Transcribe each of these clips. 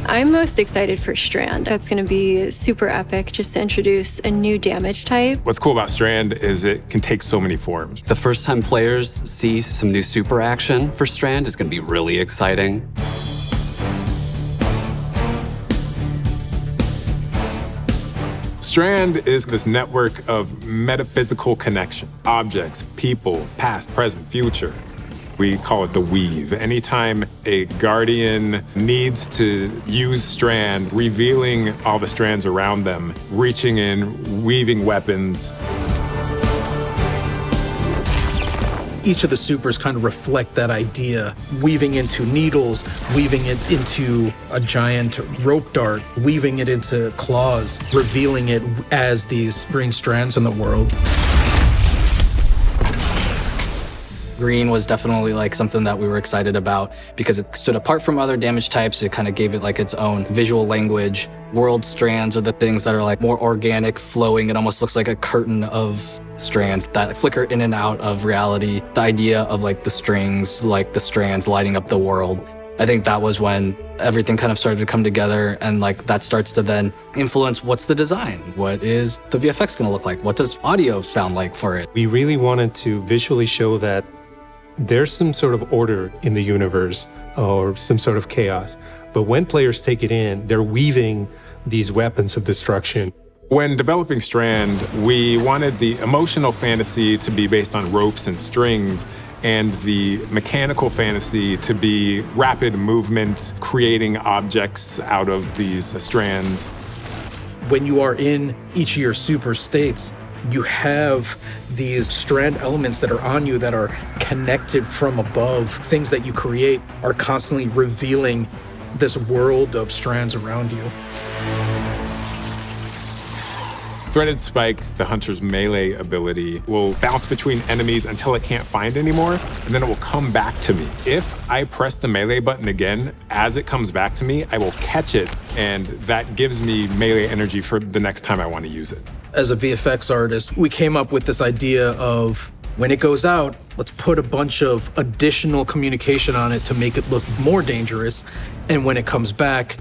I'm most excited for Strand. That's going to be super epic just to introduce a new damage type. What's cool about Strand is it can take so many forms. The first time players see some new super action for Strand is going to be really exciting. Strand is this network of metaphysical connection, objects, people, past, present, future. We call it the weave. Anytime a guardian needs to use Strand, revealing all the strands around them, reaching in, weaving weapons. Each of the supers kind of reflect that idea, weaving into needles, weaving it into a giant rope dart, weaving it into claws, revealing it as these green strands in the world. Green was definitely like something that we were excited about because it stood apart from other damage types. It kind of gave it like its own visual language. World strands are the things that are like more organic, flowing. It almost looks like a curtain of strands that flicker in and out of reality. The idea of like the strings, like the strands lighting up the world. I think that was when everything kind of started to come together, and like that starts to then influence what's the design? What is the VFX gonna look like? What does audio sound like for it? We really wanted to visually show that there's some sort of order in the universe or some sort of chaos. But when players take it in, they're weaving these weapons of destruction. When developing Strand, we wanted the emotional fantasy to be based on ropes and strings, and the mechanical fantasy to be rapid movement, creating objects out of these strands. When you are in each of your super states, you have these strand elements that are on you that are connected from above. Things that you create are constantly revealing this world of strands around you. Threaded Spike, the hunter's melee ability, will bounce between enemies until it can't find anymore, and then it will come back to me. If I press the melee button again, as it comes back to me, I will catch it, and that gives me melee energy for the next time I want to use it. As a VFX artist, we came up with this idea of when it goes out, let's put a bunch of additional communication on it to make it look more dangerous, and when it comes back,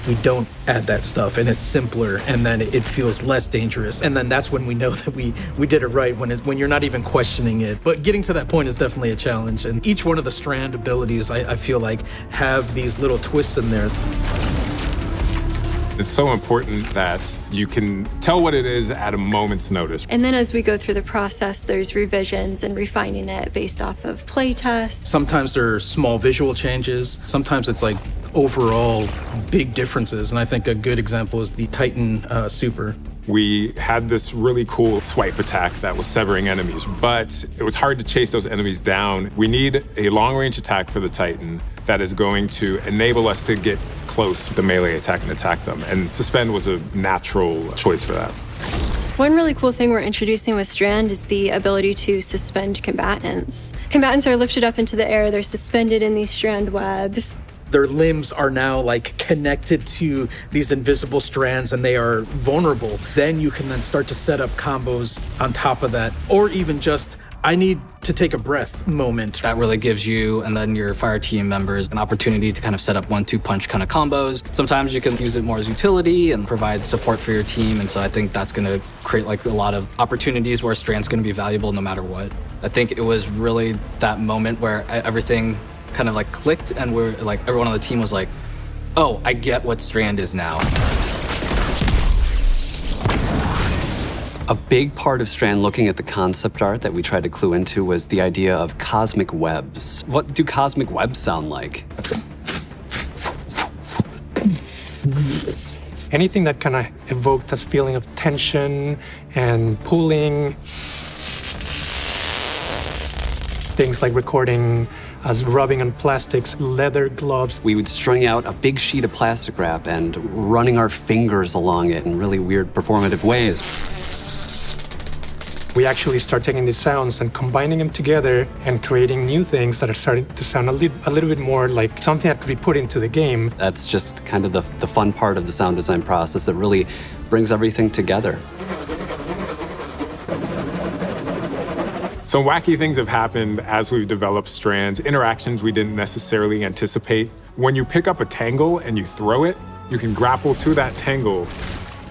we don't add that stuff, and it's simpler, and then it feels less dangerous. And then that's when we know that we did it right, when you're not even questioning it. But getting to that point is definitely a challenge. And each one of the strand abilities, I feel like, have these little twists in there. It's so important that you can tell what it is at a moment's notice. And then as we go through the process, there's revisions and refining it based off of play tests. Sometimes there are small visual changes. Sometimes it's like overall big differences. And I think a good example is the Titan Super. We had this really cool swipe attack that was severing enemies, but it was hard to chase those enemies down. We need a long-range attack for the Titan that is going to enable us to get close to the melee attack and attack them. And Suspend was a natural choice for that. One really cool thing we're introducing with Strand is the ability to suspend combatants. Combatants are lifted up into the air, they're suspended in these strand webs. Their limbs are now like connected to these invisible strands and they are vulnerable. Then you can then start to set up combos on top of that, or even just, I need to take a breath moment. That really gives you and then your fire team members an opportunity to kind of set up 1-2 punch kind of combos. Sometimes you can use it more as utility and provide support for your team. And so I think that's going to create like a lot of opportunities where Strand's going to be valuable no matter what. I think it was really that moment where everything kind of like clicked and we're like, everyone on the team was like, oh, I get what Strand is now. A big part of Strand looking at the concept art that we tried to clue into was the idea of cosmic webs. What do cosmic webs sound like? Anything that kind of evoked this feeling of tension and pulling. Things like recording us rubbing on plastics, leather gloves. We would string out a big sheet of plastic wrap and running our fingers along it in really weird performative ways. We actually start taking these sounds and combining them together and creating new things that are starting to sound a little bit more like something that could be put into the game. That's just kind of the fun part of the sound design process that really brings everything together. Some wacky things have happened as we've developed Strands, interactions we didn't necessarily anticipate. When you pick up a tangle and you throw it, You can grapple to that tangle,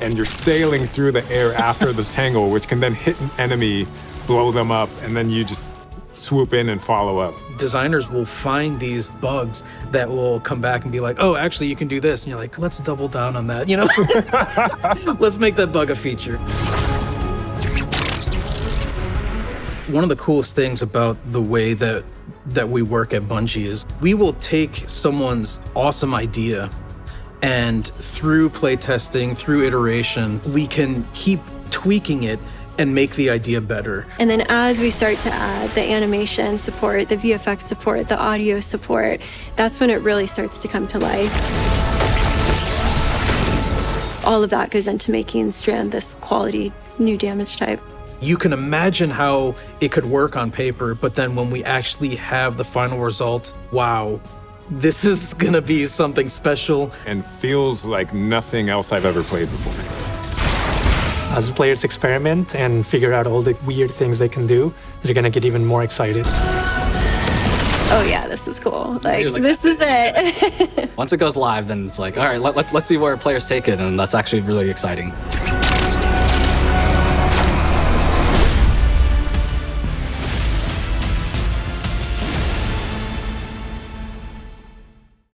and you're sailing through the air after this tangle, which can then hit an enemy, blow them up, and then you just swoop in and follow up. Designers will find these bugs that will come back and be like, oh, actually, you can do this. And you're like, let's double down on that, you know? Let's make that bug a feature. One of the coolest things about the way that we work at Bungie is we will take someone's awesome idea, and through playtesting, through iteration, we can keep tweaking it and make the idea better. And then as we start to add the animation support, the VFX support, the audio support, that's when it really starts to come to life. All of that goes into making Strand this quality new damage type. You can imagine how it could work on paper, but then when we actually have the final result, wow, this is gonna be something special. And feels like nothing else I've ever played before. As players experiment and figure out all the weird things they can do, they're gonna get even more excited. Oh yeah, this is cool. Like this is it. Once it goes live, then it's like, all right, let's see where players take it, and that's actually really exciting.